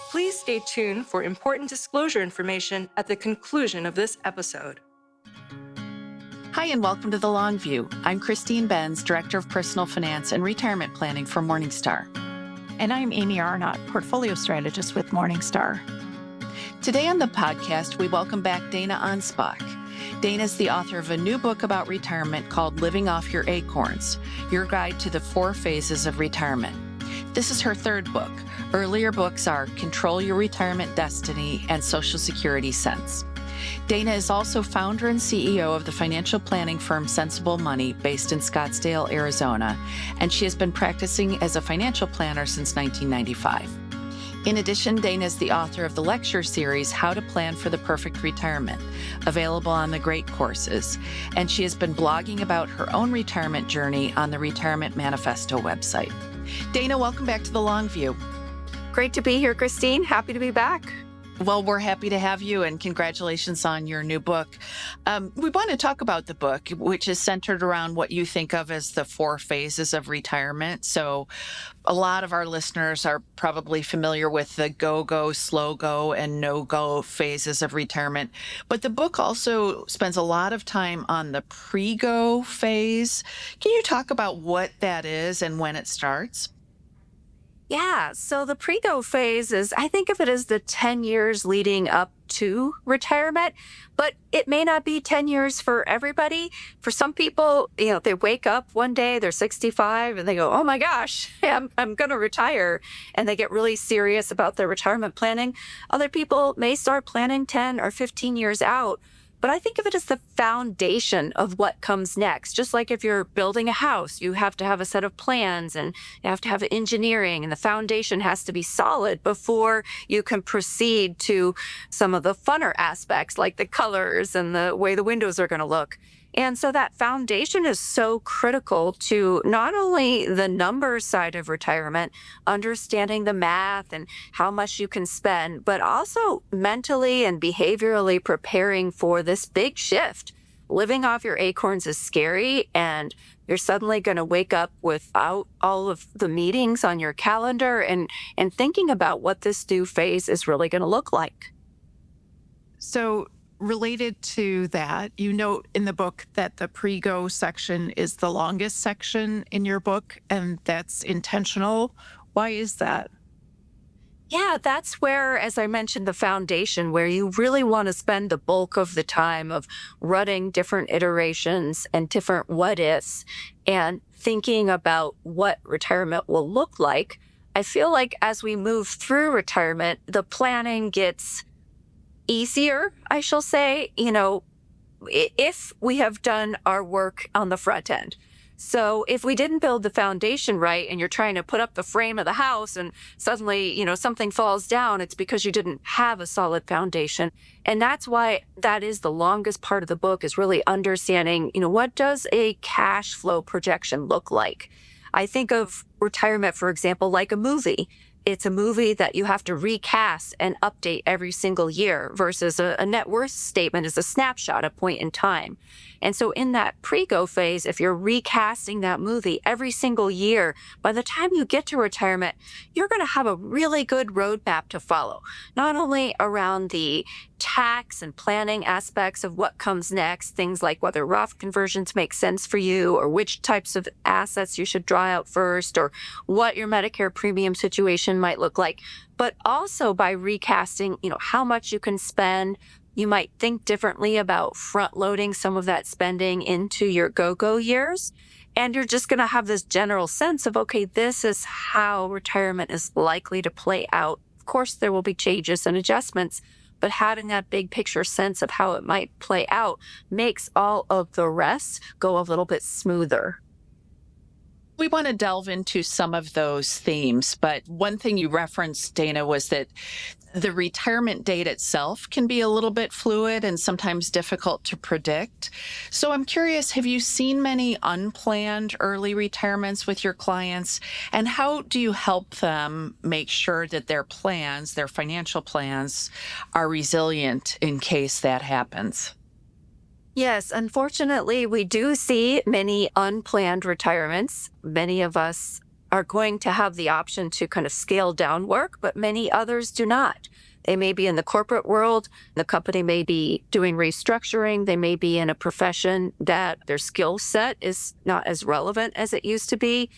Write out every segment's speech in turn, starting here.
Please stay tuned for important disclosure information at the conclusion of this episode. Hi, and welcome to The Long View. I'm Christine Benz, Director of Personal Finance and Retirement Planning for Morningstar. And I'm Amy Arnott, Portfolio Strategist with Morningstar. Today on the podcast, we welcome back Dana Anspach. Dana is the author of a new book about retirement called Living Off Your Acorns, Your Guide to the 4 Phases of Retirement. This is her third book. Earlier books are Control Your Retirement Destiny and Social Security Sense. Dana is also founder and CEO of the financial planning firm Sensible Money, based in Scottsdale, Arizona, and she has been practicing as a financial planner since 1995. In addition, Dana is the author of the lecture series, How to Plan for the Perfect Retirement, available on the Great Courses, and she has been blogging about her own retirement journey on the Retirement Manifesto website. Dana, welcome back to The Long View. Great to be here, Christine. Happy to be back. Well, we're happy to have you, and congratulations on your new book. We want to talk about the book, which is centered around what you think of as the 4 phases of retirement. So a lot of our listeners are probably familiar with the go-go, slow-go, and no-go phases of retirement. But the book also spends a lot of time on the pre-go phase. Can you talk about what that is and when it starts? Yeah, so the pre-go phase is, I think of it as the 10 years leading up to retirement, but it may not be 10 years for everybody. For some people, they wake up one day, they're 65, and they go, oh my gosh, I'm going to retire. And they get really serious about their retirement planning. Other people may start planning 10 or 15 years out. But I think of it as the foundation of what comes next. Just like if you're building a house, you have to have a set of plans and you have to have engineering, and the foundation has to be solid before you can proceed to some of the funner aspects, like the colors and the way the windows are going to look. And so that foundation is so critical to not only the numbers side of retirement, understanding the math and how much you can spend, but also mentally and behaviorally preparing for this big shift. Living off your acorns is scary, and you're suddenly going to wake up without all of the meetings on your calendar and thinking about what this new phase is really going to look like. So related to that, you note in the book that the pre-go section is the longest section in your book, and that's intentional. Why is that? Yeah, that's where, as I mentioned, the foundation, where you really want to spend the bulk of the time of running different iterations and different what ifs and thinking about what retirement will look like. I feel like as we move through retirement, the planning gets easier, I shall say, if we have done our work on the front end. So if we didn't build the foundation right and you're trying to put up the frame of the house and suddenly, something falls down, it's because you didn't have a solid foundation. And that's why that is the longest part of the book, is really understanding, what does a cash flow projection look like? I think of retirement, for example, like a movie. It's a movie that you have to recast and update every single year versus a net worth statement is a snapshot, a point in time. And so in that pre-go phase, if you're recasting that movie every single year, by the time you get to retirement, you're going to have a really good roadmap to follow, not only around the tax and planning aspects of what comes next, things like whether Roth conversions make sense for you or which types of assets you should draw out first or what your Medicare premium situation might look like, but also by recasting, how much you can spend. You might think differently about front loading some of that spending into your go-go years. And you're just going to have this general sense of, okay, this is how retirement is likely to play out. Of course, there will be changes and adjustments, but having that big picture sense of how it might play out makes all of the rest go a little bit smoother. We want to delve into some of those themes, but one thing you referenced, Dana, was that the retirement date itself can be a little bit fluid and sometimes difficult to predict. So I'm curious, have you seen many unplanned early retirements with your clients? And how do you help them make sure that their plans, their financial plans, are resilient in case that happens? Yes, unfortunately, we do see many unplanned retirements. Many of us are going to have the option to kind of scale down work, but many others do not. They may be in the corporate world. The company may be doing restructuring. They may be in a profession that their skill set is not as relevant as it used to be.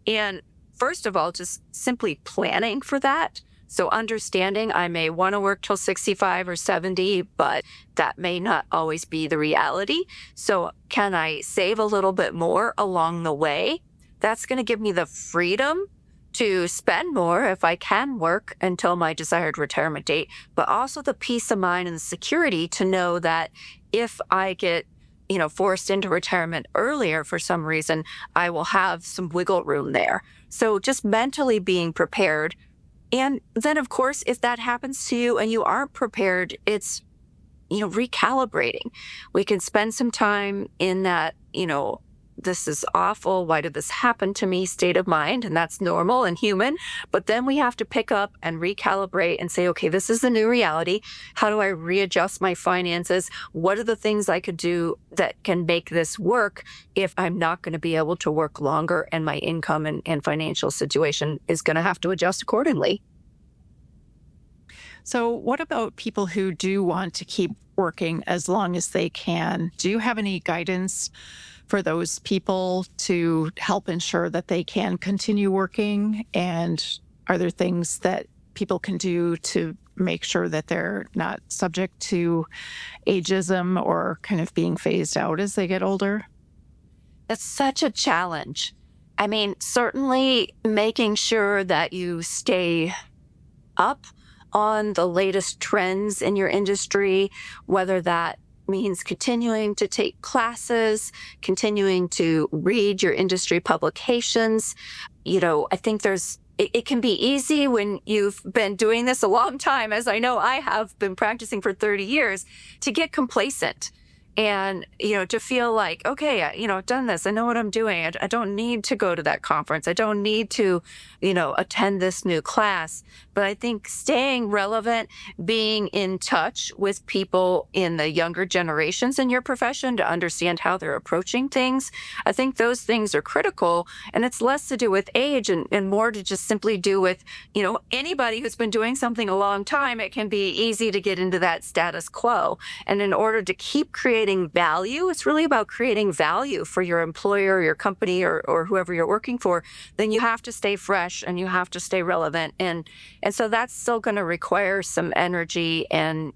And first of all, just simply planning for that. So understanding I may want to work till 65 or 70, but that may not always be the reality. So can I save a little bit more along the way? That's going to give me the freedom to spend more if I can work until my desired retirement date, but also the peace of mind and the security to know that if I get forced into retirement earlier for some reason, I will have some wiggle room there. So just mentally being prepared. And then, of course, if that happens to you and you aren't prepared, it's, recalibrating. We can spend some time in that, this is awful. Why did this happen to me? State of mind. And that's normal and human. But then we have to pick up and recalibrate and say, okay, this is the new reality. How do I readjust my finances? What are the things I could do that can make this work if I'm not going to be able to work longer and my income and financial situation is going to have to adjust accordingly? So what about people who do want to keep working as long as they can? Do you have any guidance for those people to help ensure that they can continue working? And are there things that people can do to make sure that they're not subject to ageism or kind of being phased out as they get older? It's such a challenge. I mean, certainly making sure that you stay up on the latest trends in your industry, whether that means continuing to take classes, continuing to read your industry publications. I think it can be easy when you've been doing this a long time, as I know I have been practicing for 30 years, to get complacent and, to feel like, okay, I've done this. I know what I'm doing. I don't need to go to that conference. I don't need to, attend this new class. But I think staying relevant, being in touch with people in the younger generations in your profession to understand how they're approaching things, I think those things are critical. And it's less to do with age and more to just simply do with, anybody who's been doing something a long time. It can be easy to get into that status quo. And in order to keep creating value, it's really about creating value for your employer, your company, or whoever you're working for. Then you have to stay fresh and you have to stay relevant. And so that's still going to require some energy and,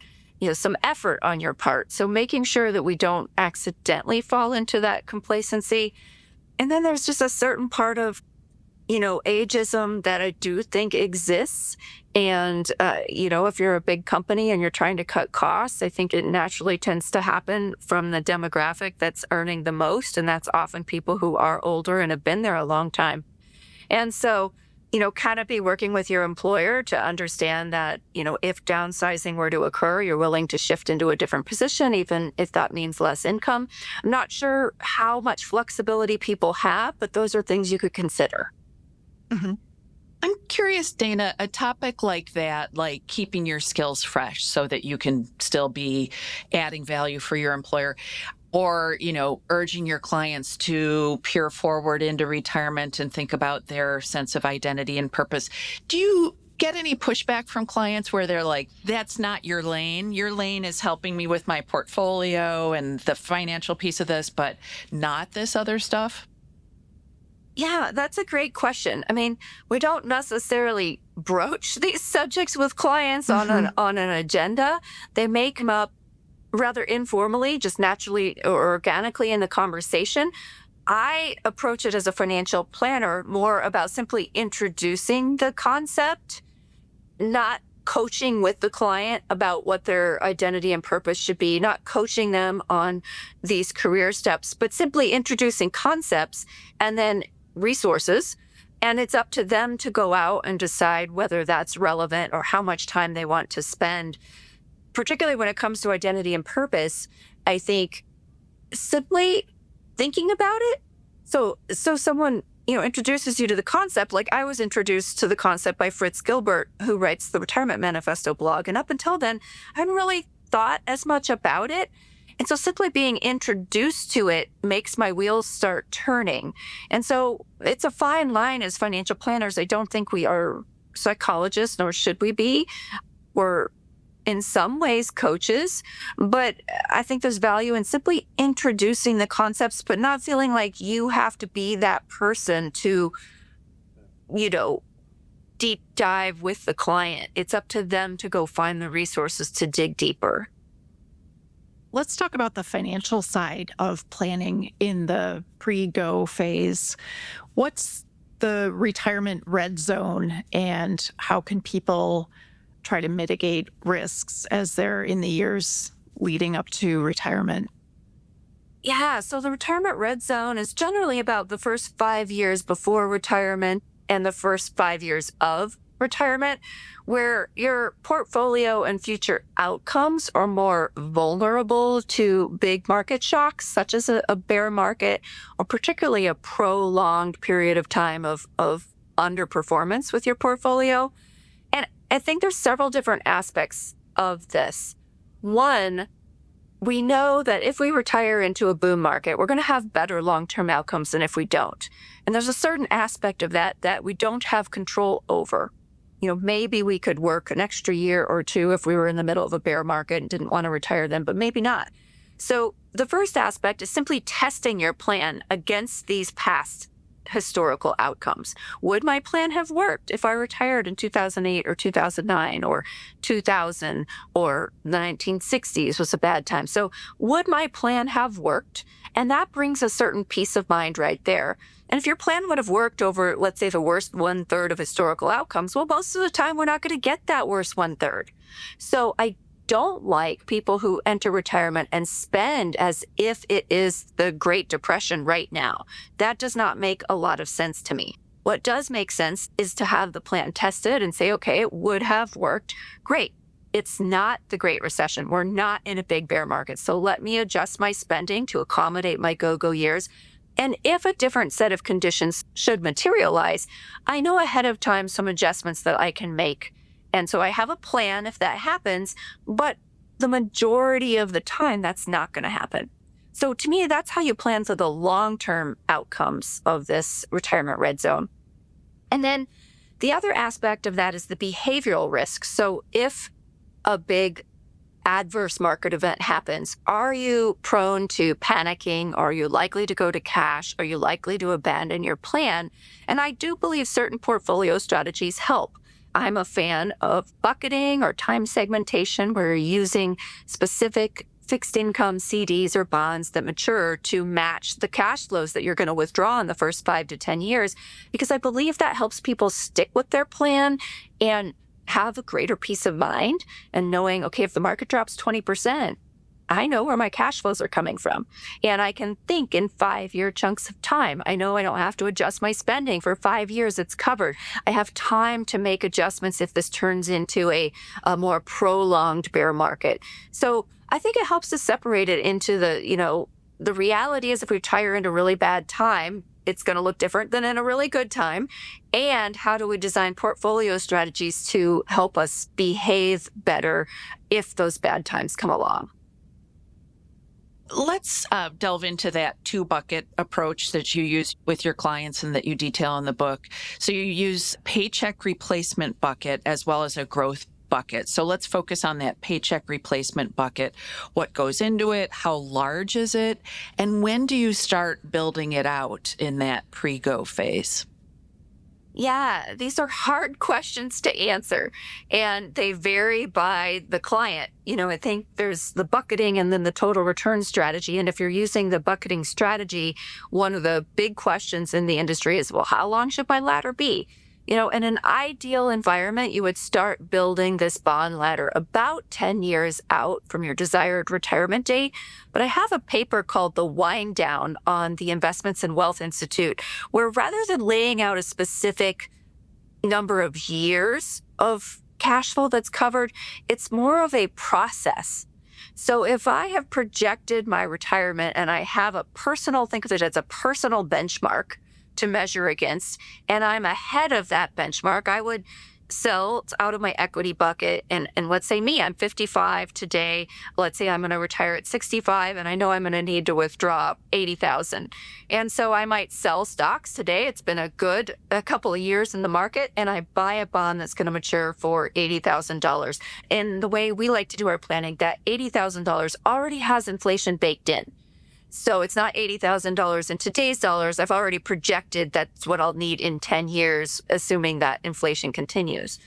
some effort on your part. So making sure that we don't accidentally fall into that complacency. And then there's just a certain part of, ageism that I do think exists. And, if you're a big company and you're trying to cut costs, I think it naturally tends to happen from the demographic that's earning the most. And that's often people who are older and have been there a long time. And so, kind of be working with your employer to understand that, if downsizing were to occur, you're willing to shift into a different position, even if that means less income. I'm not sure how much flexibility people have, but those are things you could consider. Mm-hmm. I'm curious, Dana, a topic like that, like keeping your skills fresh so that you can still be adding value for your employer, or, urging your clients to peer forward into retirement and think about their sense of identity and purpose. Do you get any pushback from clients where they're like, that's not your lane? Your lane is helping me with my portfolio and the financial piece of this, but not this other stuff? Yeah, that's a great question. I mean, we don't necessarily broach these subjects with clients on an agenda. They may come up rather informally, just naturally or organically in the conversation. I approach it as a financial planner more about simply introducing the concept, not coaching with the client about what their identity and purpose should be, not coaching them on these career steps, but simply introducing concepts and then resources. And it's up to them to go out and decide whether that's relevant or how much time they want to spend. Particularly when it comes to identity and purpose, I think simply thinking about it. So someone, introduces you to the concept, like I was introduced to the concept by Fritz Gilbert, who writes the Retirement Manifesto blog. And up until then, I hadn't really thought as much about it. And so simply being introduced to it makes my wheels start turning. And so it's a fine line as financial planners. I don't think we are psychologists, nor should we be. We're in some ways coaches, but I think there's value in simply introducing the concepts, but not feeling like you have to be that person to, you know, deep dive with the client. It's up to them to go find the resources to dig deeper. Let's talk about the financial side of planning in the pre-go phase. What's the retirement red zone, and how can people try to mitigate risks as they're in the years leading up to retirement? Yeah, so the retirement red zone is generally about the first 5 years before retirement and the first 5 years of retirement, where your portfolio and future outcomes are more vulnerable to big market shocks, such as a bear market, or particularly a prolonged period of time of underperformance with your portfolio. And I think there's several different aspects of this. One, we know that if we retire into a boom market, we're going to have better long-term outcomes than if we don't. And there's a certain aspect of that we don't have control over. Maybe we could work an extra year or two if we were in the middle of a bear market and didn't want to retire then, but maybe not. So the first aspect is simply testing your plan against these past historical outcomes. Would my plan have worked if I retired in 2008 or 2009 or 2000 or the 1960s was a bad time? So would my plan have worked? And that brings a certain peace of mind right there. And if your plan would have worked over, let's say, the worst 1/3 of historical outcomes, well, most of the time we're not going to get that worst 1/3. So I don't like people who enter retirement and spend as if it is the Great Depression right now. That does not make a lot of sense to me. What does make sense is to have the plan tested and say, okay, it would have worked. Great. It's not the Great Recession. We're not in a big bear market. So let me adjust my spending to accommodate my go-go years. And if a different set of conditions should materialize, I know ahead of time some adjustments that I can make. And so I have a plan if that happens, but the majority of the time, that's not going to happen. So to me, that's how you plan for the long-term outcomes of this retirement red zone. And then the other aspect of that is the behavioral risk. So if a big adverse market event happens, are you prone to panicking? Are you likely to go to cash? Are you likely to abandon your plan? And I do believe certain portfolio strategies help. I'm a fan of bucketing or time segmentation, where you're using specific fixed income CDs or bonds that mature to match the cash flows that you're going to withdraw in the first 5 to 10 years, because I believe that helps people stick with their plan and have a greater peace of mind and knowing, okay, if the market drops 20%, I know where my cash flows are coming from. And I can think in 5-year chunks of time. I know I don't have to adjust my spending for 5 years. It's covered. I have time to make adjustments if this turns into a more prolonged bear market. So I think it helps to separate it into the reality is if we retire in a really bad time, it's going to look different than in a really good time. And how do we design portfolio strategies to help us behave better if those bad times come along? Let's delve into that 2-bucket approach that you use with your clients and that you detail in the book. So you use paycheck replacement bucket as well as a growth bucket. So let's focus on that paycheck replacement bucket. What goes into it? How large is it? And when do you start building it out in that pre-go phase? Yeah, these are hard questions to answer, and they vary by the client. I think there's the bucketing and then the total return strategy. And if you're using the bucketing strategy, one of the big questions in the industry is, well, how long should my ladder be? In an ideal environment, you would start building this bond ladder about 10 years out from your desired retirement date. But I have a paper called The Wind Down on the Investments and Wealth Institute, where rather than laying out a specific number of years of cash flow that's covered, it's more of a process. So if I have projected my retirement and I have think of it as a personal benchmark to measure against, and I'm ahead of that benchmark, I would sell out of my equity bucket. And let's say me, I'm 55 today. Let's say I'm going to retire at 65 and I know I'm going to need to withdraw 80,000. And so I might sell stocks today. It's been a couple of years in the market, and I buy a bond that's going to mature for $80,000. And the way we like to do our planning, that $80,000 already has inflation baked in. So it's not $80,000 in today's dollars. I've already projected that's what I'll need in 10 years, assuming that inflation continues.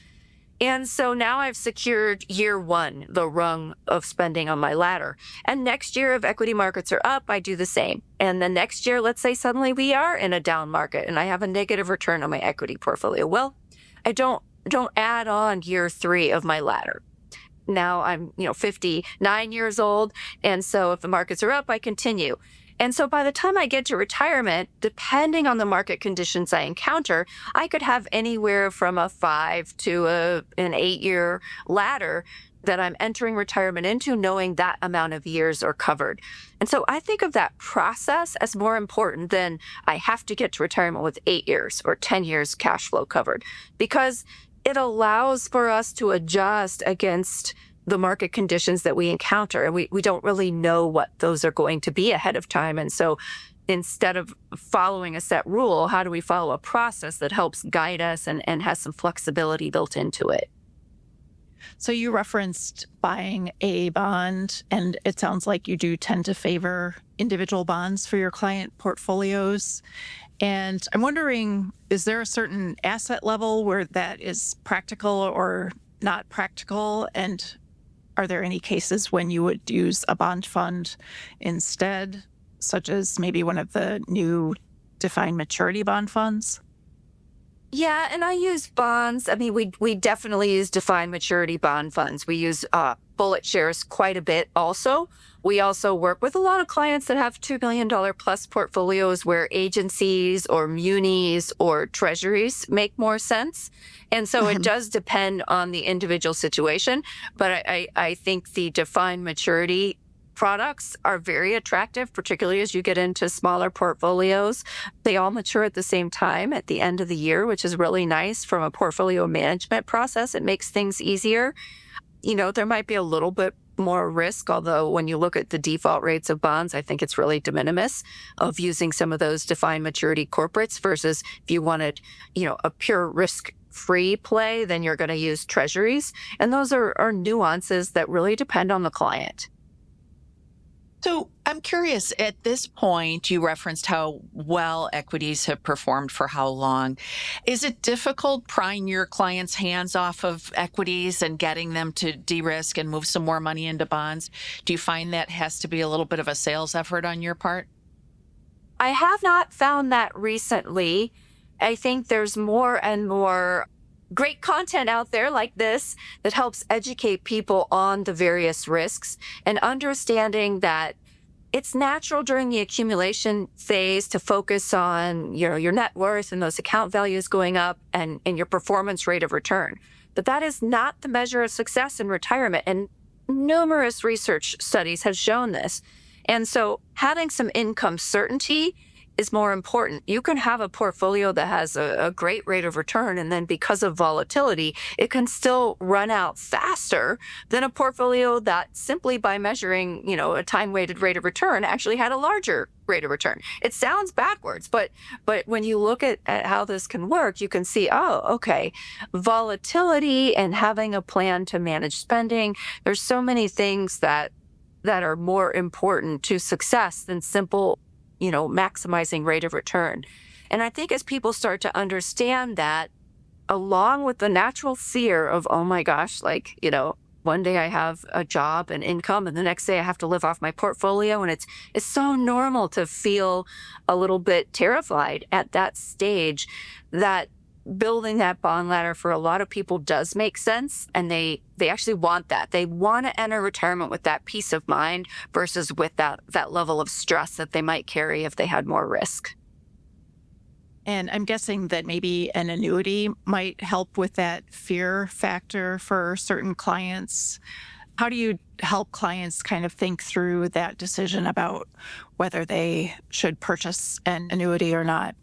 And so now I've secured year one, the rung of spending on my ladder. And next year, if equity markets are up, I do the same. And the next year, let's say suddenly we are in a down market and I have a negative return on my equity portfolio. Well, I don't add on year three of my ladder. Now I'm, 59 years old. And so if the markets are up, I continue. And so by the time I get to retirement, depending on the market conditions I encounter, I could have anywhere from a 5 to an 8-year ladder that I'm entering retirement into, knowing that amount of years are covered. And so I think of that process as more important than I have to get to retirement with 8 years or 10 years cash flow covered, because it allows for us to adjust against the market conditions that we encounter. And we don't really know what those are going to be ahead of time. And so instead of following a set rule, how do we follow a process that helps guide us and has some flexibility built into it? So you referenced buying a bond, and it sounds like you do tend to favor individual bonds for your client portfolios. And I'm wondering, is there a certain asset level where that is practical or not practical? And are there any cases when you would use a bond fund instead, such as maybe one of the new defined maturity bond funds? Yeah, and I use bonds. I mean, we definitely use defined maturity bond funds. We use bullet shares quite a bit also. We also work with a lot of clients that have $2 million plus portfolios where agencies or munis or treasuries make more sense. And so it does depend on the individual situation. But I think the defined maturity products are very attractive, particularly as you get into smaller portfolios. They all mature at the same time at the end of the year, which is really nice from a portfolio management process. It makes things easier. There might be a little bit more risk, although when you look at the default rates of bonds, I think it's really de minimis of using some of those defined maturity corporates versus if you wanted, a pure risk-free play, then you're going to use treasuries. And those are nuances that really depend on the client. So I'm curious, at this point, you referenced how well equities have performed for how long. Is it difficult prying your clients' hands off of equities and getting them to de-risk and move some more money into bonds? Do you find that has to be a little bit of a sales effort on your part? I have not found that recently. I think there's more and more great content out there like this that helps educate people on the various risks and understanding that it's natural during the accumulation phase to focus on your net worth and those account values going up and your performance rate of return. But that is not the measure of success in retirement. And numerous research studies have shown this. And so having some income certainty is more important. You can have a portfolio that has a great rate of return, and then because of volatility, it can still run out faster than a portfolio that simply by measuring, a time-weighted rate of return actually had a larger rate of return. It sounds backwards, but when you look at how this can work, you can see, okay, volatility and having a plan to manage spending, there's so many things that are more important to success than simple maximizing rate of return. And I think as people start to understand that, along with the natural fear of, oh my gosh, one day I have a job and income and the next day I have to live off my portfolio. And it's so normal to feel a little bit terrified at that stage, that building that bond ladder for a lot of people does make sense. And they actually want that. They want to enter retirement with that peace of mind versus with that level of stress that they might carry if they had more risk. And I'm guessing that maybe an annuity might help with that fear factor for certain clients. How do you help clients kind of think through that decision about whether they should purchase an annuity or not?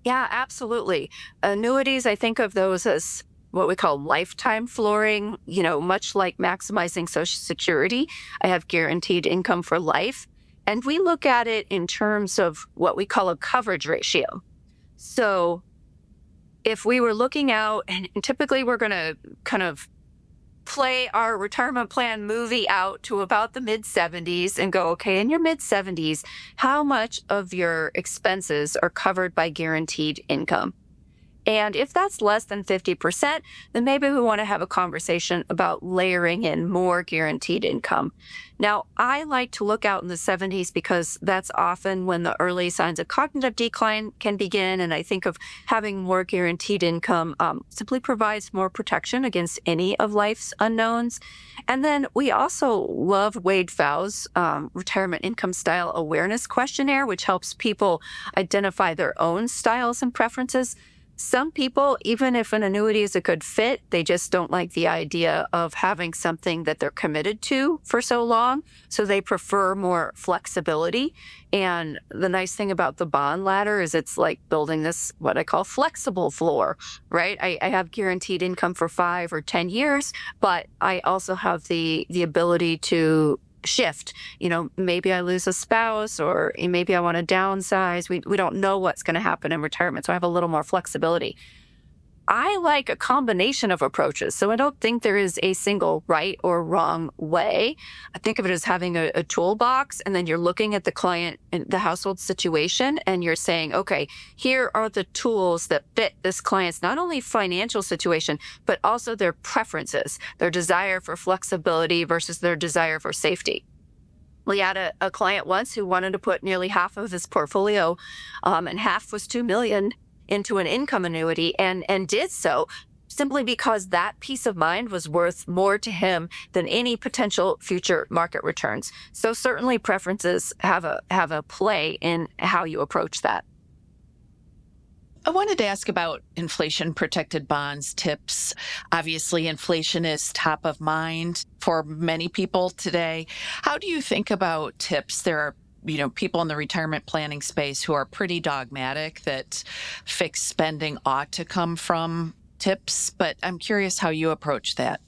Yeah, absolutely. Annuities, I think of those as what we call lifetime flooring, much like maximizing Social Security. I have guaranteed income for life. And we look at it in terms of what we call a coverage ratio. So if we were looking out, and typically we're going to kind of play our retirement plan movie out to about the mid 70s and go, okay, in your mid 70s, how much of your expenses are covered by guaranteed income? And if that's less than 50%, then maybe we want to have a conversation about layering in more guaranteed income. Now, I like to look out in the 70s because that's often when the early signs of cognitive decline can begin. And I think of having more guaranteed income simply provides more protection against any of life's unknowns. And then we also love Wade Pfau's retirement income style awareness questionnaire, which helps people identify their own styles and preferences. Some people, even if an annuity is a good fit, they just don't like the idea of having something that they're committed to for so long. So they prefer more flexibility. And the nice thing about the bond ladder is it's like building this, what I call flexible floor, right? I have guaranteed income for 5 or 10 years, but I also have the ability to shift. Maybe I lose a spouse, or maybe I want to downsize. We don't know what's going to happen in retirement. So I have a little more flexibility. I like a combination of approaches. So I don't think there is a single right or wrong way. I think of it as having a toolbox, and then you're looking at the client and the household situation, and you're saying, okay, here are the tools that fit this client's not only financial situation, but also their preferences, their desire for flexibility versus their desire for safety. We had a client once who wanted to put nearly half of his portfolio, and half was $2 million, into an income annuity, and did so simply because that peace of mind was worth more to him than any potential future market returns. So certainly preferences have a play in how you approach that. I wanted to ask about inflation protected bonds tips. Obviously, inflation is top of mind for many people today. How do you think about tips? There are people in the retirement planning space who are pretty dogmatic that fixed spending ought to come from tips, but I'm curious how you approach that.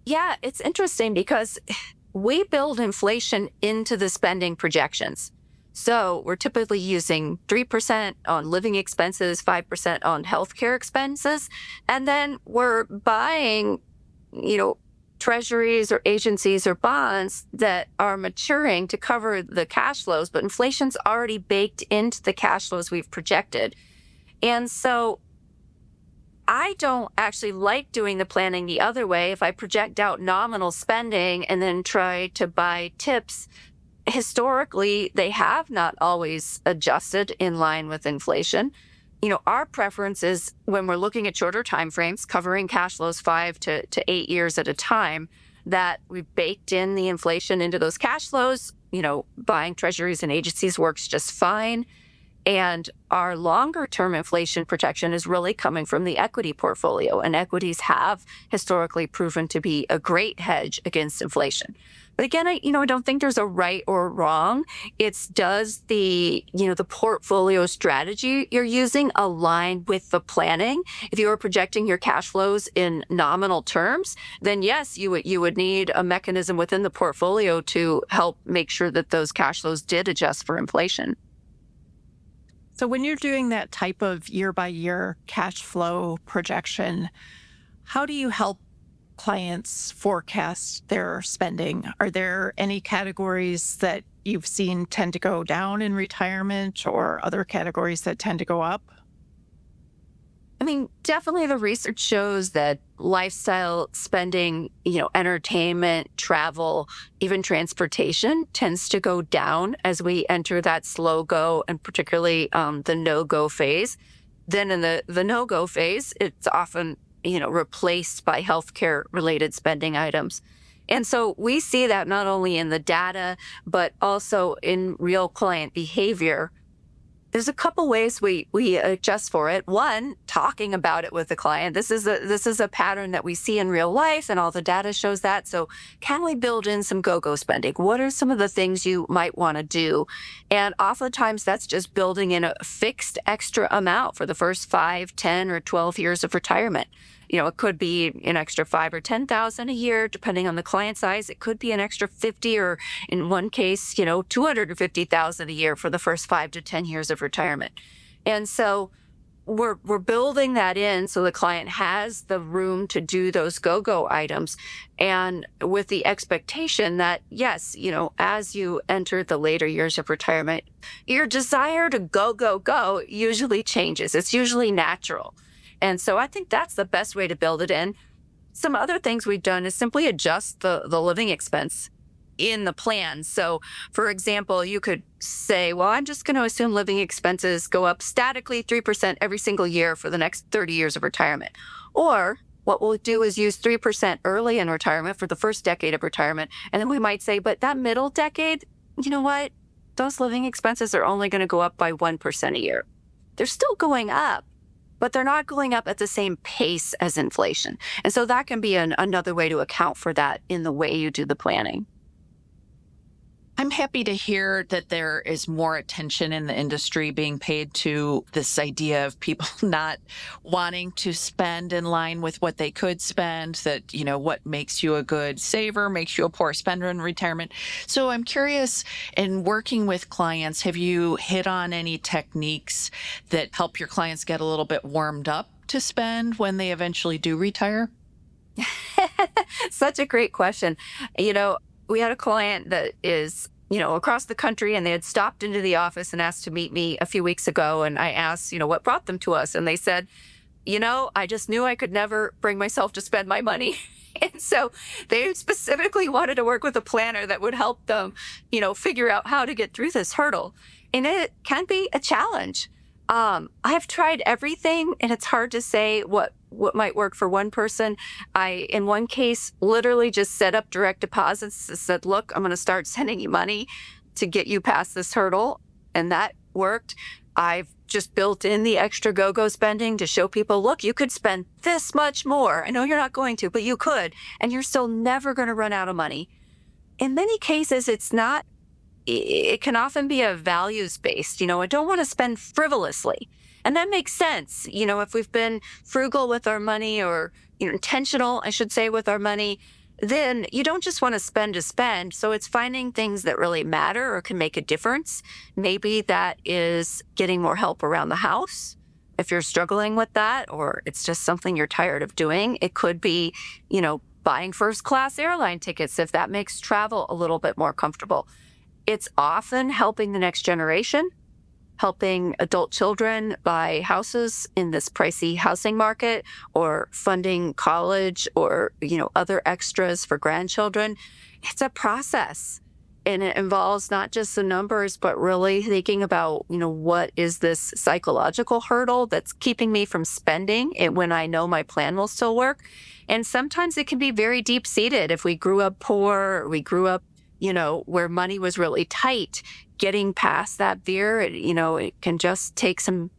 Yeah, it's interesting because we build inflation into the spending projections. So we're typically using 3% on living expenses, 5% on healthcare expenses, and then we're buying, treasuries or agencies or bonds that are maturing to cover the cash flows, but inflation's already baked into the cash flows we've projected. And so I don't actually like doing the planning the other way. If I project out nominal spending and then try to buy tips, historically, they have not always adjusted in line with inflation. Our preference is when we're looking at shorter timeframes, covering cash flows 5 to 8 years at a time, that we've baked in the inflation into those cash flows. Buying treasuries and agencies works just fine. And our longer term inflation protection is really coming from the equity portfolio. And equities have historically proven to be a great hedge against inflation. But again, I don't think there's a right or wrong. It's does the portfolio strategy you're using align with the planning? If you are projecting your cash flows in nominal terms, then yes, you would need a mechanism within the portfolio to help make sure that those cash flows did adjust for inflation. So when you're doing that type of year by year cash flow projection, how do you help clients forecast their spending? Are there any categories that you've seen tend to go down in retirement, or other categories that tend to go up? I mean, definitely the research shows that lifestyle spending, entertainment, travel, even transportation tends to go down as we enter that slow go, and particularly the no-go phase. Then in the no-go phase, it's often replaced by healthcare related spending items. And so we see that not only in the data, but also in real client behavior. There's a couple ways we adjust for it. One, talking about it with the client. This is a pattern that we see in real life, and all the data shows that. So can we build in some go-go spending? What are some of the things you might want to do? And oftentimes that's just building in a fixed extra amount for the first 5, 10, or 12 years of retirement. It could be an extra 5 or 10,000 a year, depending on the client size. It could be an extra 50, or in one case, 250,000 a year for the first 5 to 10 years of retirement. And so we're building that in so the client has the room to do those go-go items, and with the expectation that, yes, as you enter the later years of retirement, your desire to go usually changes. It's usually natural. And so I think that's the best way to build it in. Some other things we've done is simply adjust the living expense in the plan. So, for example, you could say, well, I'm just going to assume living expenses go up statically 3% every single year for the next 30 years of retirement. Or what we'll do is use 3% early in retirement for the first decade of retirement. And then we might say, but that middle decade, you know what? Those living expenses are only going to go up by 1% a year. They're still going up, but they're not going up at the same pace as inflation. And so that can be another way to account for that in the way you do the planning. I'm happy to hear that there is more attention in the industry being paid to this idea of people not wanting to spend in line with what they could spend, that, what makes you a good saver makes you a poor spender in retirement. So I'm curious, in working with clients, have you hit on any techniques that help your clients get a little bit warmed up to spend when they eventually do retire? Such a great question. We had a client that is, across the country, and they had stopped into the office and asked to meet me a few weeks ago. And I asked, what brought them to us? And they said, I just knew I could never bring myself to spend my money. And so they specifically wanted to work with a planner that would help them, figure out how to get through this hurdle. And it can be a challenge. I've tried everything, and it's hard to say what might work for one person. I, in one case, literally just set up direct deposits, said, look, I'm going to start sending you money to get you past this hurdle. And that worked. I've just built in the extra go-go spending to show people, look, you could spend this much more. I know you're not going to, but you could, and you're still never going to run out of money. In many cases, it can often be a values-based, I don't want to spend frivolously. And that makes sense. If we've been frugal with our money, or intentional, I should say, with our money, then you don't just want to spend to spend. So it's finding things that really matter or can make a difference. Maybe that is getting more help around the house, if you're struggling with that, or it's just something you're tired of doing. It could be, buying first-class airline tickets if that makes travel a little bit more comfortable. It's often helping the next generation, helping adult children buy houses in this pricey housing market, or funding college, or, other extras for grandchildren. It's a process, and it involves not just the numbers, but really thinking about, what is this psychological hurdle that's keeping me from spending it when I know my plan will still work. And sometimes it can be very deep-seated. If we grew up poor, or we grew up where money was really tight, getting past that fear, it can just take some,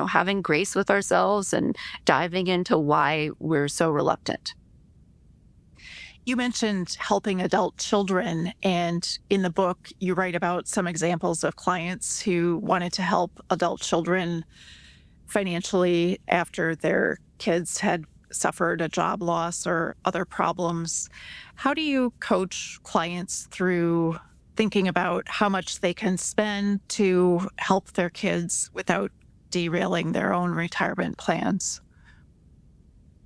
having grace with ourselves and diving into why we're so reluctant. You mentioned helping adult children, and in the book, you write about some examples of clients who wanted to help adult children financially after their kids had suffered a job loss or other problems. How do you coach clients through thinking about how much they can spend to help their kids without derailing their own retirement plans?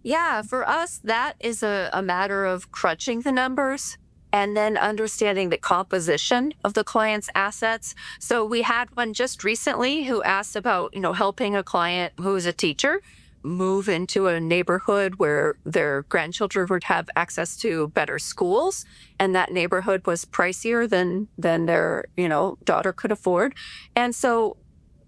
Yeah, for us, that is a matter of crunching the numbers and then understanding the composition of the client's assets. So we had one just recently who asked about, helping a client who is a teacher move into a neighborhood where their grandchildren would have access to better schools. And that neighborhood was pricier than their, daughter could afford. And so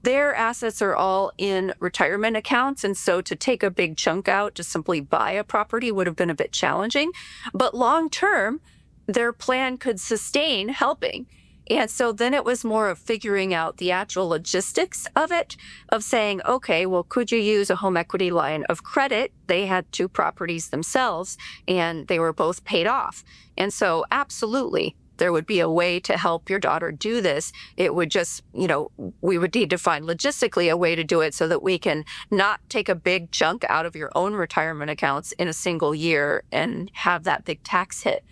their assets are all in retirement accounts. And so to take a big chunk out to simply buy a property would have been a bit challenging. But long term, their plan could sustain helping. And so then it was more of figuring out the actual logistics of it, of saying, okay, well, could you use a home equity line of credit? They had 2 properties themselves, and they were both paid off. And so absolutely, there would be a way to help your daughter do this. It would just, we would need to find logistically a way to do it so that we can not take a big chunk out of your own retirement accounts in a single year and have that big tax hit.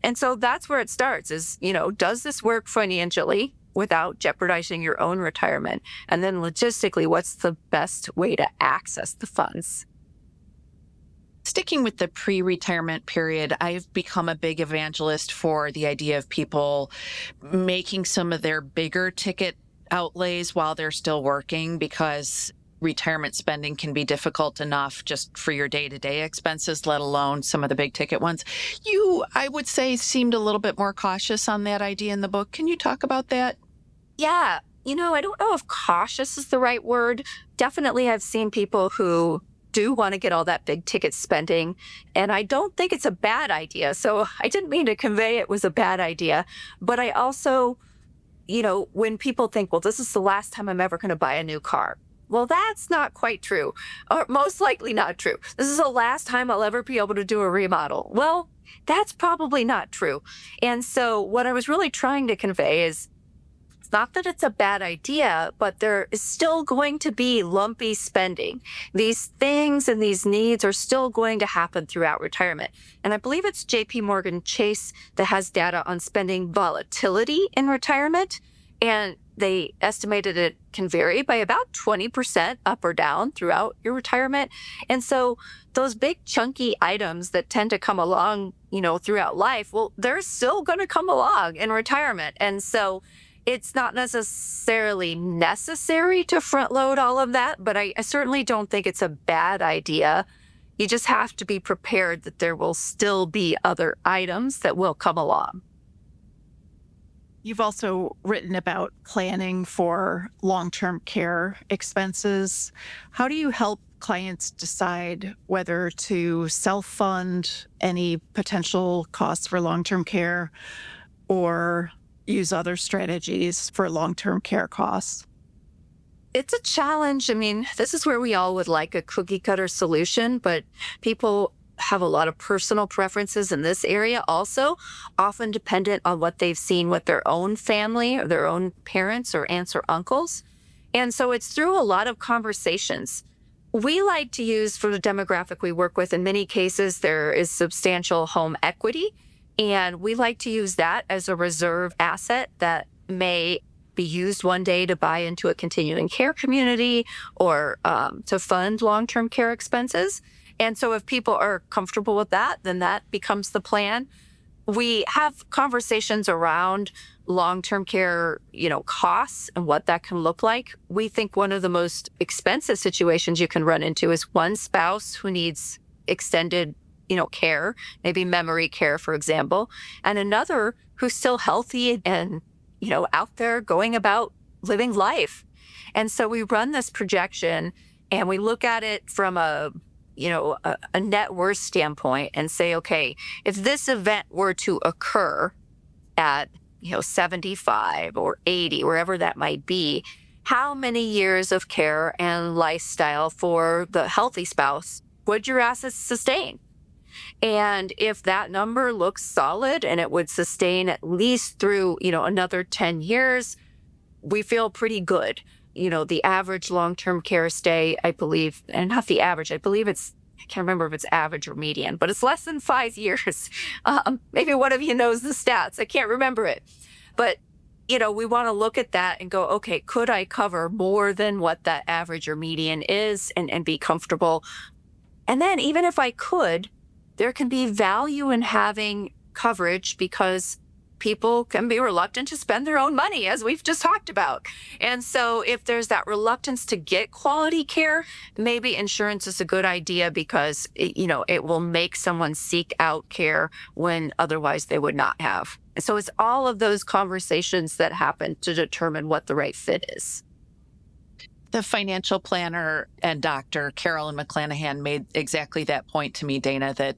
And so that's where it starts is, does this work financially without jeopardizing your own retirement? And then logistically, what's the best way to access the funds? Sticking with the pre-retirement period, I've become a big evangelist for the idea of people making some of their bigger ticket outlays while they're still working, because retirement spending can be difficult enough just for your day-to-day expenses, let alone some of the big ticket ones. You, I would say, seemed a little bit more cautious on that idea in the book. Can you talk about that? Yeah. I don't know if cautious is the right word. Definitely, I've seen people who do want to get all that big ticket spending, and I don't think it's a bad idea. So I didn't mean to convey it was a bad idea, but I also, when people think, well, this is the last time I'm ever going to buy a new car. Well, that's not quite true, or most likely not true. This is the last time I'll ever be able to do a remodel. Well, that's probably not true. And so what I was really trying to convey is, not that it's a bad idea, but there is still going to be lumpy spending. These things and these needs are still going to happen throughout retirement. And I believe it's JP Morgan Chase that has data on spending volatility in retirement. And they estimated it can vary by about 20% up or down throughout your retirement. And so those big chunky items that tend to come along, throughout life, well, they're still going to come along in retirement. And so it's not necessarily necessary to front load all of that, but I certainly don't think it's a bad idea. You just have to be prepared that there will still be other items that will come along. You've also written about planning for long-term care expenses. How do you help clients decide whether to self-fund any potential costs for long-term care or use other strategies for long-term care costs? It's a challenge. I mean, this is where we all would like a cookie cutter solution, but people have a lot of personal preferences in this area also, often dependent on what they've seen with their own family or their own parents or aunts or uncles. And so it's through a lot of conversations. We like to use, for the demographic we work with, in many cases, there is substantial home equity. And we like to use that as a reserve asset that may be used one day to buy into a continuing care community or to fund long-term care expenses. And so if people are comfortable with that, then that becomes the plan. We have conversations around long-term care, costs and what that can look like. We think one of the most expensive situations you can run into is one spouse who needs extended care, maybe memory care, for example, and another who's still healthy and, out there going about living life. And so we run this projection and we look at it from a net worth standpoint and say, okay, if this event were to occur at, 75 or 80, wherever that might be, how many years of care and lifestyle for the healthy spouse would your assets sustain? And if that number looks solid and it would sustain at least through, another 10 years, we feel pretty good. The average long-term care stay, I believe, and not the average, I believe I can't remember if it's average or median, but it's less than 5 years. Maybe one of you knows the stats. I can't remember it. But, we want to look at that and go, okay, could I cover more than what that average or median is and be comfortable? And then even if I could, there can be value in having coverage because people can be reluctant to spend their own money, as we've just talked about. And so if there's that reluctance to get quality care, maybe insurance is a good idea because it will make someone seek out care when otherwise they would not have. So it's all of those conversations that happen to determine what the right fit is. The financial planner and doctor, Carolyn McClanahan, made exactly that point to me, Dana, that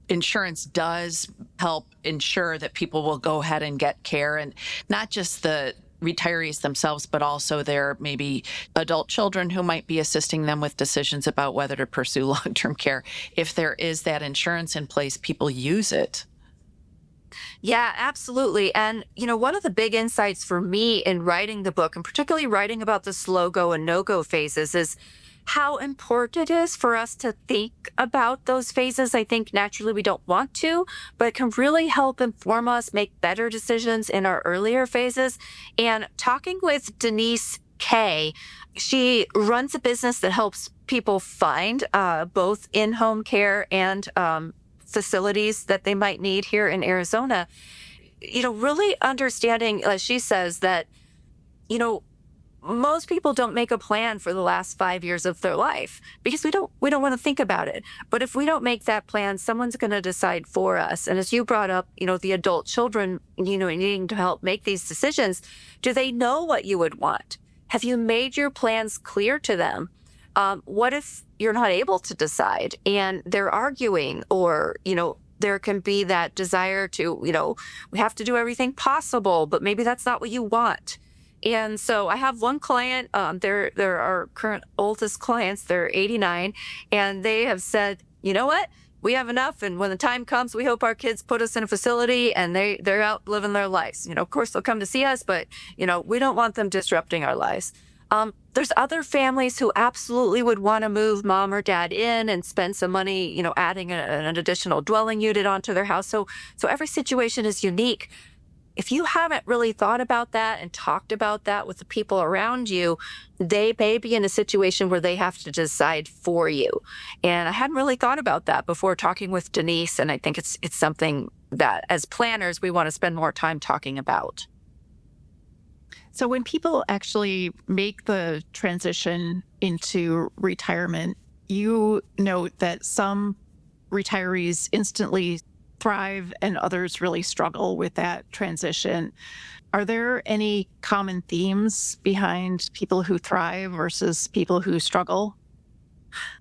insurance does help ensure that people will go ahead and get care, and not just the retirees themselves, but also their maybe adult children who might be assisting them with decisions about whether to pursue long-term care. If there is that insurance in place, people use it. Yeah, absolutely. And, one of the big insights for me in writing the book, and particularly writing about the slow go and no go phases, is how important it is for us to think about those phases. I think naturally we don't want to, but it can really help inform us make better decisions in our earlier phases. And talking with Denise Kay, she runs a business that helps people find both in home care and facilities that they might need here in Arizona. Really understanding, as she says, that, you know, most people don't make a plan for the last 5 years of their life because we don't want to think about it. But if we don't make that plan, someone's going to decide for us. And as you brought up, the adult children, needing to help make these decisions, do they know what you would want? Have you made your plans clear to them? What if you're not able to decide and they're arguing, or, there can be that desire to, we have to do everything possible, but maybe that's not what you want. And so I have one client, they're our current oldest clients, they're 89, and they have said, you know what? We have enough. And when the time comes, we hope our kids put us in a facility and they're out living their lives. Of course, they'll come to see us, but, we don't want them disrupting our lives. There's other families who absolutely would want to move mom or dad in and spend some money, adding an additional dwelling unit onto their house. So every situation is unique. If you haven't really thought about that and talked about that with the people around you, they may be in a situation where they have to decide for you. And I hadn't really thought about that before talking with Denise. And I think it's something that as planners, we want to spend more time talking about. So when people actually make the transition into retirement, you note that some retirees instantly thrive and others really struggle with that transition. Are there any common themes behind people who thrive versus people who struggle?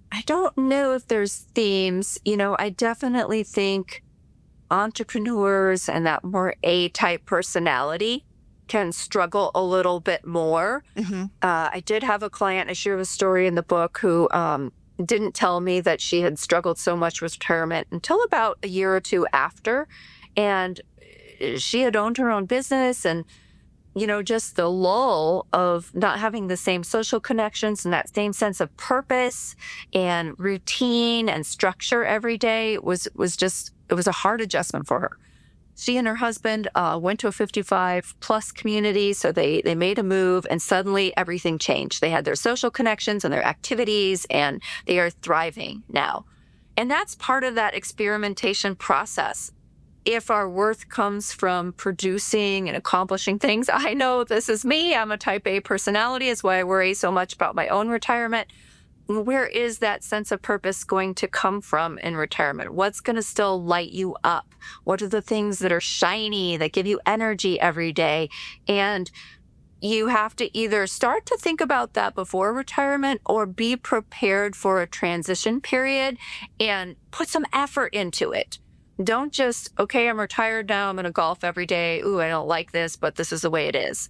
I don't know if there's themes. I definitely think entrepreneurs and that more A-type personality can struggle a little bit more. Mm-hmm. I did have a client, I share a story in the book, who didn't tell me that she had struggled so much with retirement until about a year or two after. And she had owned her own business, and, just the lull of not having the same social connections and that same sense of purpose and routine and structure every day was a hard adjustment for her. She and her husband went to a 55 plus community. So they made a move, and suddenly everything changed. They had their social connections and their activities, and they are thriving now. And that's part of that experimentation process. If our worth comes from producing and accomplishing things, I know this is me. I'm a type A personality. Is why I worry so much about my own retirement. Where is that sense of purpose going to come from in retirement? What's going to still light you up? What are the things that are shiny, that give you energy every day? And you have to either start to think about that before retirement or be prepared for a transition period and put some effort into it. Don't just, okay, I'm retired now, I'm going to golf every day. Ooh, I don't like this, but this is the way it is.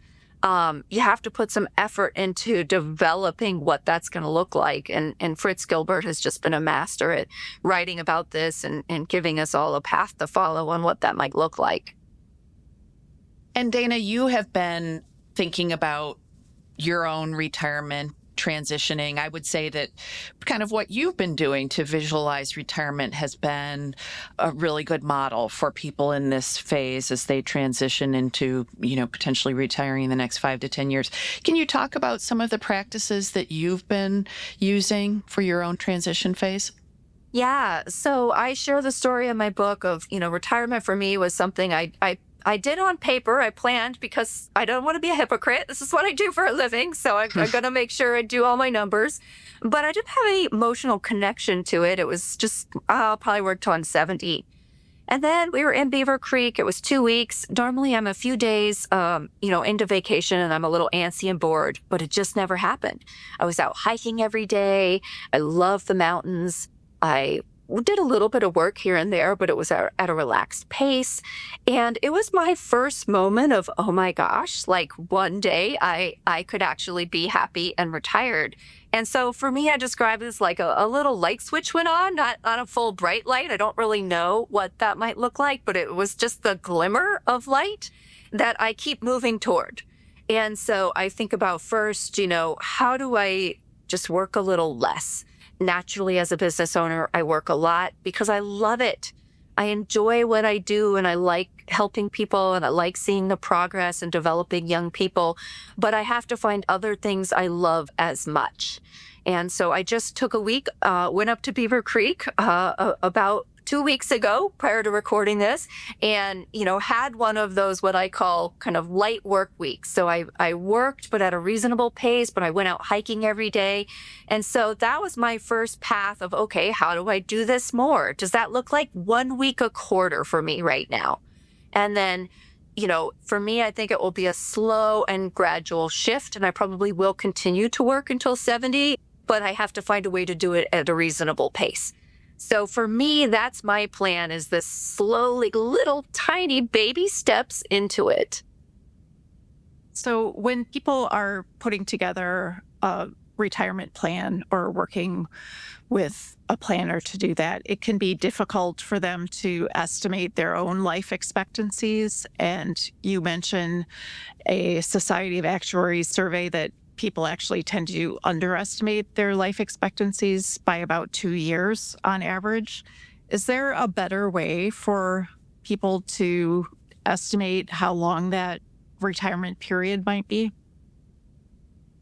You have to put some effort into developing what that's going to look like. And Fritz Gilbert has just been a master at writing about this and giving us all a path to follow on what that might look like. And Dana, you have been thinking about your own retirement transitioning. I would say that kind of what you've been doing to visualize retirement has been a really good model for people in this phase as they transition into, potentially retiring in the next 5 to 10 years. Can you talk about some of the practices that you've been using for your own transition phase? Yeah. So I share the story in my book of, retirement for me was something I did on paper. I planned because I don't want to be a hypocrite. This is what I do for a living. So I'm going to make sure I do all my numbers. But I didn't have any emotional connection to it. It was just, I'll probably work till I'm 70. And then we were in Beaver Creek. It was 2 weeks. Normally I'm a few days, into vacation, and I'm a little antsy and bored, but it just never happened. I was out hiking every day. I love the mountains. I did a little bit of work here and there, but it was at a relaxed pace. And it was my first moment of, oh my gosh, like one day I could actually be happy and retired. And so for me, I describe it as like a little light switch went on, not on a full bright light. I don't really know what that might look like, but it was just the glimmer of light that I keep moving toward. And so I think about first, how do I just work a little less? Naturally, as a business owner, I work a lot because I love it. I enjoy what I do and I like helping people and I like seeing the progress and developing young people, but I have to find other things I love as much. And so I just took a week, went up to Beaver Creek about 2 weeks ago prior to recording this and, had one of those, what I call kind of light work weeks. So I worked, but at a reasonable pace, but I went out hiking every day. And so that was my first path of, okay, how do I do this more? Does that look like 1 week a quarter for me right now? And then, for me, I think it will be a slow and gradual shift. And I probably will continue to work until 70, but I have to find a way to do it at a reasonable pace. So for me, that's my plan, is this slowly little tiny baby steps into it. So when people are putting together a retirement plan or working with a planner to do that, it can be difficult for them to estimate their own life expectancies. And you mentioned a Society of Actuaries survey that people actually tend to underestimate their life expectancies by about 2 years on average. Is there a better way for people to estimate how long that retirement period might be?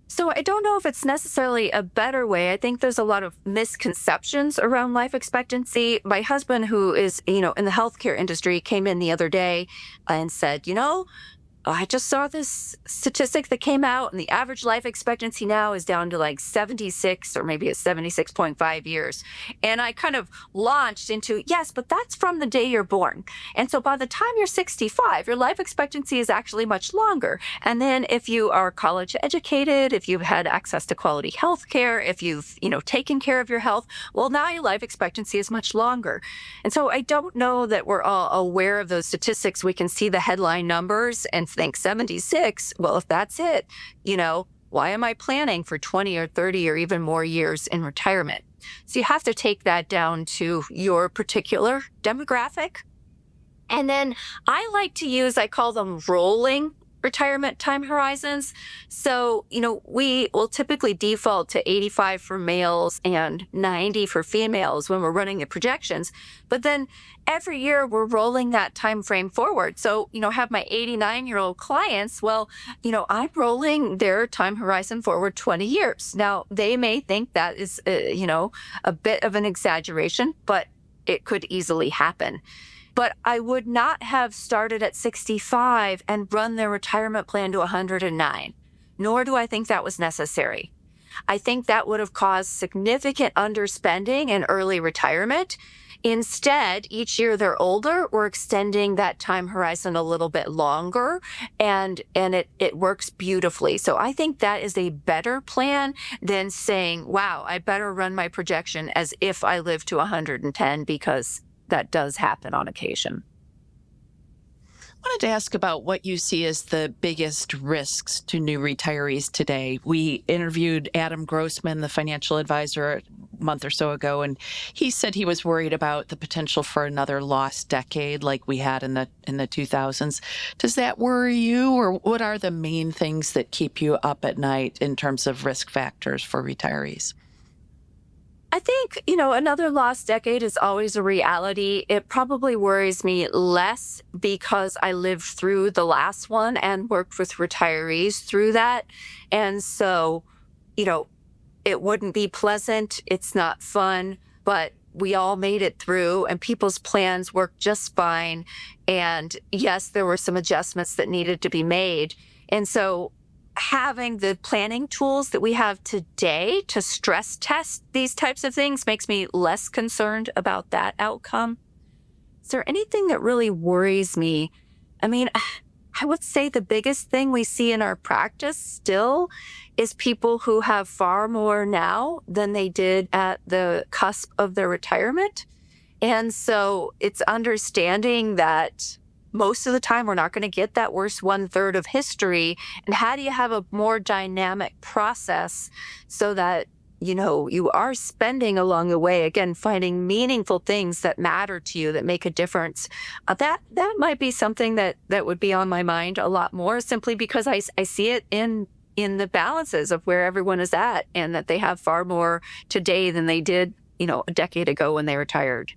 So I don't know if it's necessarily a better way. I think there's a lot of misconceptions around life expectancy. My husband, who is, in the healthcare industry, came in the other day and said, I just saw this statistic that came out and the average life expectancy now is down to like 76 or maybe it's 76.5 years. And I kind of launched into, yes, but that's from the day you're born. And so by the time you're 65, your life expectancy is actually much longer. And then if you are college educated, if you've had access to quality health care, if you've, taken care of your health, well, now your life expectancy is much longer. And so I don't know that we're all aware of those statistics. We can see the headline numbers and think 76, well, if that's it, why am I planning for 20 or 30 or even more years in retirement? So you have to take that down to your particular demographic. And then I like to use, I call them rolling retirement time horizons. So, we will typically default to 85 for males and 90 for females when we're running the projections. But then every year we're rolling that time frame forward. So, have my 89-year-old clients, well, I'm rolling their time horizon forward 20 years. Now, they may think that is, a bit of an exaggeration, but it could easily happen. But I would not have started at 65 and run their retirement plan to 109, nor do I think that was necessary. I think that would have caused significant underspending and early retirement. Instead, each year they're older, we're extending that time horizon a little bit longer, and it works beautifully. So I think that is a better plan than saying, wow, I better run my projection as if I live to 110, because that does happen on occasion. I wanted to ask about what you see as the biggest risks to new retirees today. We interviewed Adam Grossman, the financial advisor, a month or so ago, and he said he was worried about the potential for another lost decade like we had in the 2000s. Does that worry you, or what are the main things that keep you up at night in terms of risk factors for retirees? I think, another lost decade is always a reality. It probably worries me less because I lived through the last one and worked with retirees through that. And so, it wouldn't be pleasant. It's not fun, but we all made it through and people's plans worked just fine. And yes, there were some adjustments that needed to be made. And so having the planning tools that we have today to stress test these types of things makes me less concerned about that outcome. Is there anything that really worries me? I mean, I would say the biggest thing we see in our practice still is people who have far more now than they did at the cusp of their retirement. And so it's understanding that most of the time we're not going to get that worst 1/3 of history. And how do you have a more dynamic process so that, you are spending along the way, again, finding meaningful things that matter to you, that make a difference. That might be something that would be on my mind a lot more, simply because I see it in the balances of where everyone is at, and that they have far more today than they did, a decade ago when they retired.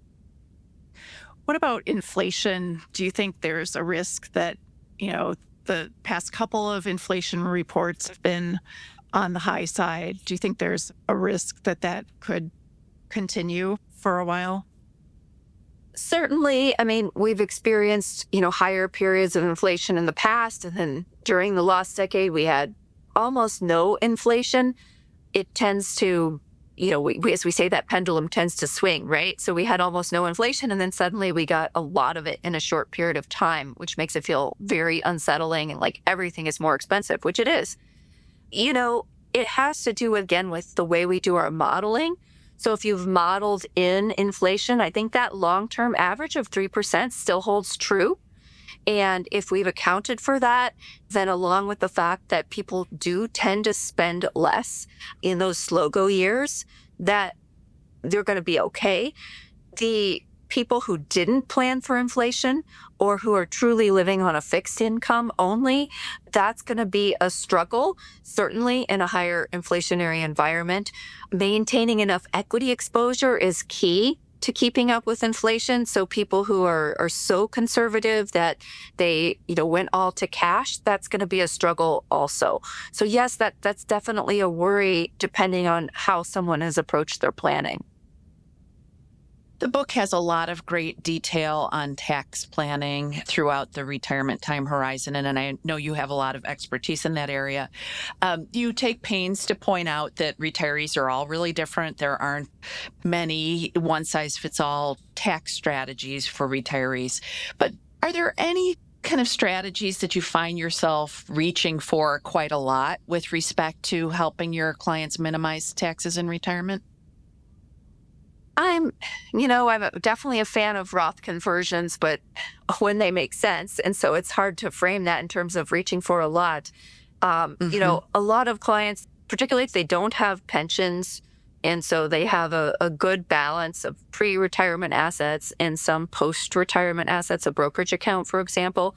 What about inflation? Do you think there's a risk that, the past couple of inflation reports have been on the high side? Do you think there's a risk that that could continue for a while? Certainly. I mean, we've experienced, higher periods of inflation in the past. And then during the last decade, we had almost no inflation. It tends to, as we say, that pendulum tends to swing, right? So we had almost no inflation, and then suddenly we got a lot of it in a short period of time, which makes it feel very unsettling and like everything is more expensive, which it is. It has to do again with the way we do our modeling. So if you've modeled in inflation, I think that long-term average of 3% still holds true. And if we've accounted for that, then along with the fact that people do tend to spend less in those slow go years, that they're going to be okay. The people who didn't plan for inflation, or who are truly living on a fixed income only, that's going to be a struggle, certainly in a higher inflationary environment. Maintaining enough equity exposure is key to keeping up with inflation. So people who are so conservative that they, went all to cash, that's going to be a struggle also. So yes, that's definitely a worry depending on how someone has approached their planning. The book has a lot of great detail on tax planning throughout the retirement time horizon, and I know you have a lot of expertise in that area. You take pains to point out that retirees are all really different. There aren't many one-size-fits-all tax strategies for retirees. But are there any kind of strategies that you find yourself reaching for quite a lot with respect to helping your clients minimize taxes in retirement? I'm definitely a fan of Roth conversions, but when they make sense. And so it's hard to frame that in terms of reaching for a lot. A lot of clients, particularly if they don't have pensions, and so they have a good balance of pre-retirement assets and some post-retirement assets, a brokerage account, for example.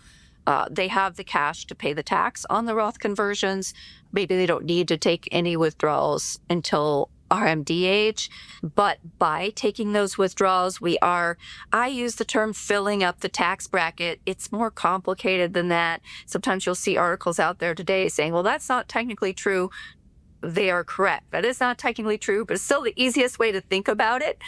They have the cash to pay the tax on the Roth conversions. Maybe they don't need to take any withdrawals until RMD age, but by taking those withdrawals, I use the term filling up the tax bracket. It's more complicated than that. Sometimes you'll see articles out there today saying, well, that's not technically true. They are correct. That is not technically true, but it's still the easiest way to think about it.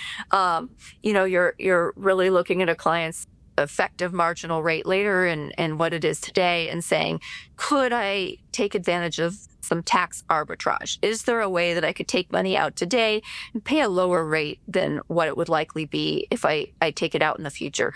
You're really looking at a client's effective marginal rate later and what it is today, and saying, could I take advantage of some tax arbitrage? Is there a way that I could take money out today and pay a lower rate than what it would likely be if I take it out in the future?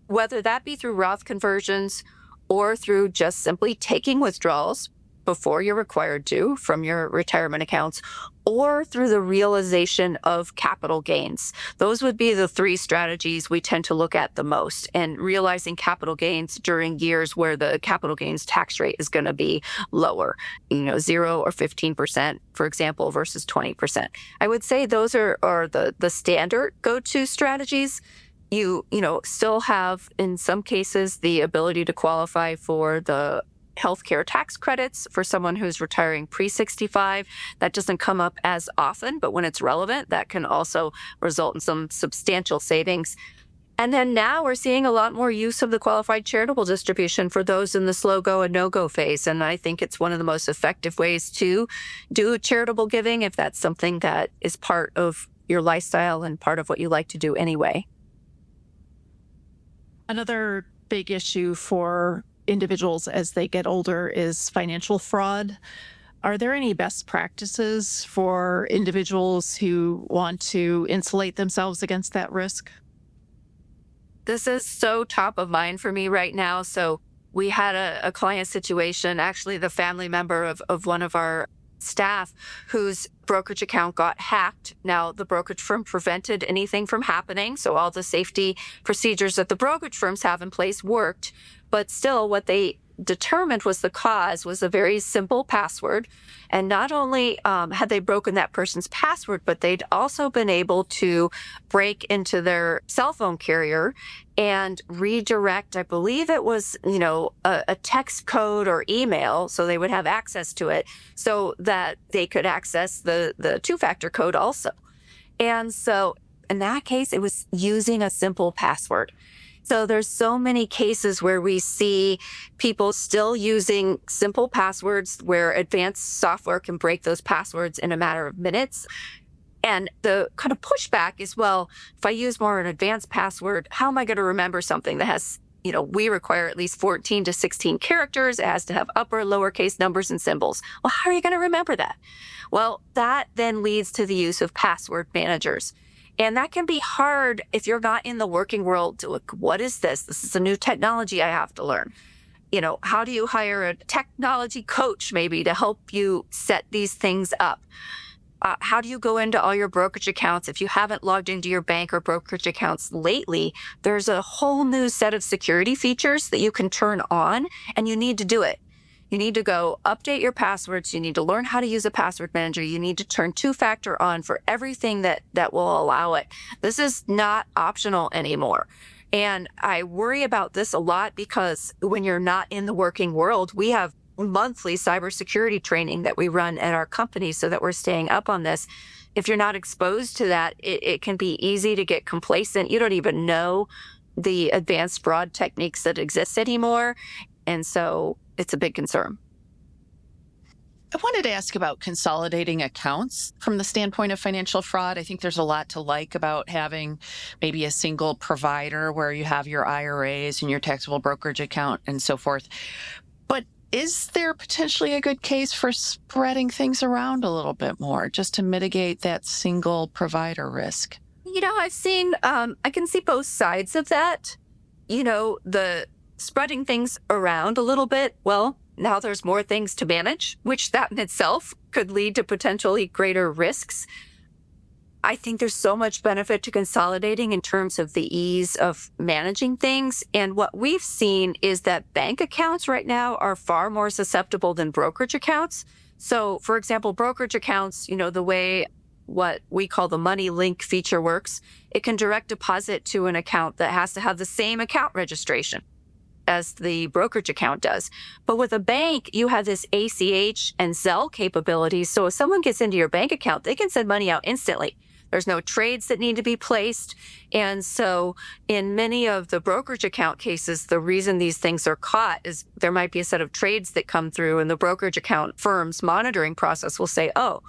Whether that be through Roth conversions or through just simply taking withdrawals before you're required to from your retirement accounts, or through the realization of capital gains. Those would be the three strategies we tend to look at the most, and realizing capital gains during years where the capital gains tax rate is going to be lower, 0 or 15%, for example, versus 20%. I would say those are the standard go-to strategies. You still have, in some cases, the ability to qualify for the healthcare tax credits for someone who's retiring pre-65. That doesn't come up as often, but when it's relevant, that can also result in some substantial savings. And then now we're seeing a lot more use of the qualified charitable distribution for those in the slow go and no go phase. And I think it's one of the most effective ways to do charitable giving, if that's something that is part of your lifestyle and part of what you like to do anyway. Another big issue for individuals as they get older is financial fraud. Are there any best practices for individuals who want to insulate themselves against that risk? This is so top of mind for me right now. So We had a client situation, actually the family member of one of our staff whose brokerage account got hacked. Now, the brokerage firm prevented anything from happening, so all the safety procedures that the brokerage firms have in place worked. But still, what they determined was the cause was a very simple password. And not only had they broken that person's password, but they'd also been able to break into their cell phone carrier and redirect, I believe it was, a text code or email, so they would have access to it so that they could access the two-factor code also. And so in that case, it was using a simple password. So there's so many cases where we see people still using simple passwords where advanced software can break those passwords in a matter of minutes. And the kind of pushback is, well, if I use more an advanced password, how am I going to remember something that has, we require at least 14 to 16 characters. It has to have upper, lowercase numbers and symbols. Well, how are you going to remember that? Well, that then leads to the use of password managers. And that can be hard if you're not in the working world to look, what is this? This is a new technology I have to learn. How do you hire a technology coach maybe to help you set these things up? How do you go into all your brokerage accounts? If you haven't logged into your bank or brokerage accounts lately, there's a whole new set of security features that you can turn on, and you need to do it. You need to go update your passwords. You need to learn how to use a password manager. You need to turn two-factor on for everything that will allow it. This is not optional anymore. And I worry about this a lot because when you're not in the working world, we have monthly cybersecurity training that we run at our company so that we're staying up on this. If you're not exposed to that, it can be easy to get complacent. You don't even know the advanced fraud techniques that exist anymore. And so it's a big concern. I wanted to ask about consolidating accounts from the standpoint of financial fraud. I think there's a lot to like about having maybe a single provider where you have your IRAs and your taxable brokerage account and so forth. But is there potentially a good case for spreading things around a little bit more just to mitigate that single provider risk? I've seen, I can see both sides of that. The spreading things around a little bit, well, now there's more things to manage, which that in itself could lead to potentially greater risks. I think there's so much benefit to consolidating in terms of the ease of managing things. And what we've seen is that bank accounts right now are far more susceptible than brokerage accounts. So, for example, brokerage accounts, the way what we call the money link feature works, it can direct deposit to an account that has to have the same account registration as the brokerage account does. But with a bank, you have this ACH and Zelle capabilities. So if someone gets into your bank account, they can send money out instantly. There's no trades that need to be placed. And so in many of the brokerage account cases, the reason these things are caught is there might be a set of trades that come through and the brokerage account firm's monitoring process will say, oh,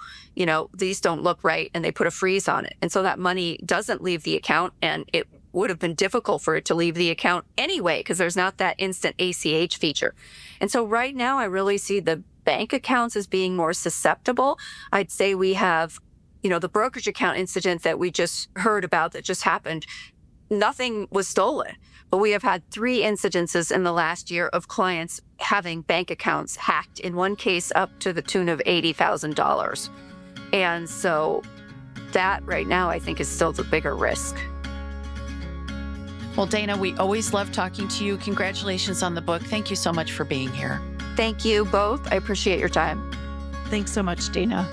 these don't look right. And they put a freeze on it. And so that money doesn't leave the account, and it would have been difficult for it to leave the account anyway, because there's not that instant ACH feature. And so right now, I really see the bank accounts as being more susceptible. I'd say we have, the brokerage account incident that we just heard about that just happened, nothing was stolen. But we have had 3 incidences in the last year of clients having bank accounts hacked, in one case up to the tune of $80,000. And so that right now, I think, is still the bigger risk. Well, Dana, we always love talking to you. Congratulations on the book. Thank you so much for being here. Thank you both. I appreciate your time. Thanks so much, Dana.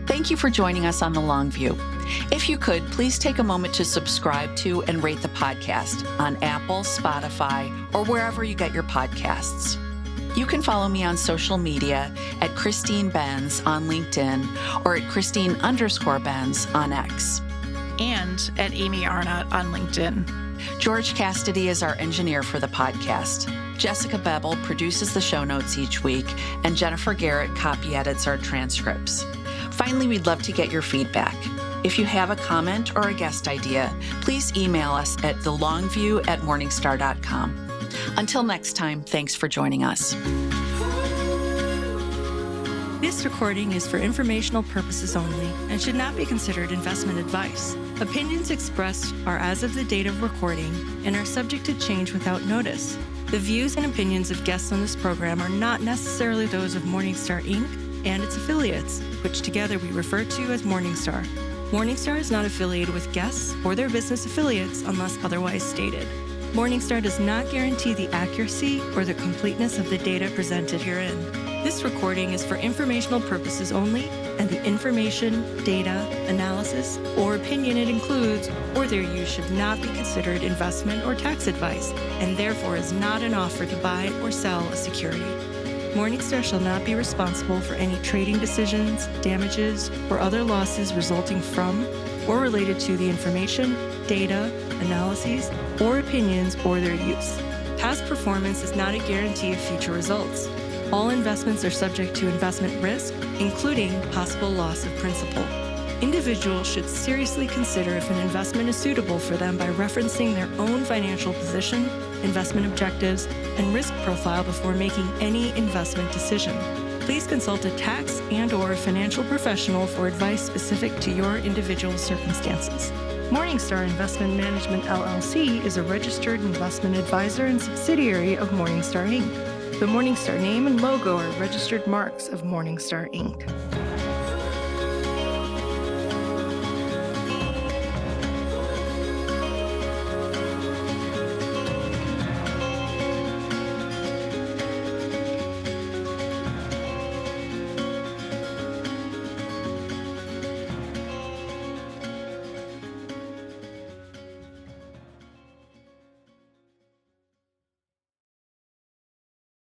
Thank you for joining us on The Long View. If you could, please take a moment to subscribe to and rate the podcast on Apple, Spotify, or wherever you get your podcasts. You can follow me on social media at Christine Benz on LinkedIn or at Christine_Benz on X. And at Amy Arnott on LinkedIn. George Cassidy is our engineer for the podcast. Jessica Bevel produces the show notes each week, and Jennifer Garrett copy edits our transcripts. Finally, we'd love to get your feedback. If you have a comment or a guest idea, please email us at thelongview@morningstar.com. Until next time, thanks for joining us. This recording is for informational purposes only and should not be considered investment advice. Opinions expressed are as of the date of recording and are subject to change without notice. The views and opinions of guests on this program are not necessarily those of Morningstar Inc. and its affiliates, which together we refer to as Morningstar. Morningstar is not affiliated with guests or their business affiliates unless otherwise stated. Morningstar does not guarantee the accuracy or the completeness of the data presented herein. This recording is for informational purposes only, and the information, data, analysis, or opinion it includes or their use should not be considered investment or tax advice, and therefore is not an offer to buy or sell a security. Morningstar shall not be responsible for any trading decisions, damages, or other losses resulting from or related to the information, data, analyses, or opinions or their use. Past performance is not a guarantee of future results. All investments are subject to investment risk, including possible loss of principal. Individuals should seriously consider if an investment is suitable for them by referencing their own financial position, investment objectives, and risk profile before making any investment decision. Please consult a tax and/or financial professional for advice specific to your individual circumstances. Morningstar Investment Management LLC is a registered investment advisor and subsidiary of Morningstar Inc. The Morningstar name and logo are registered marks of Morningstar Inc.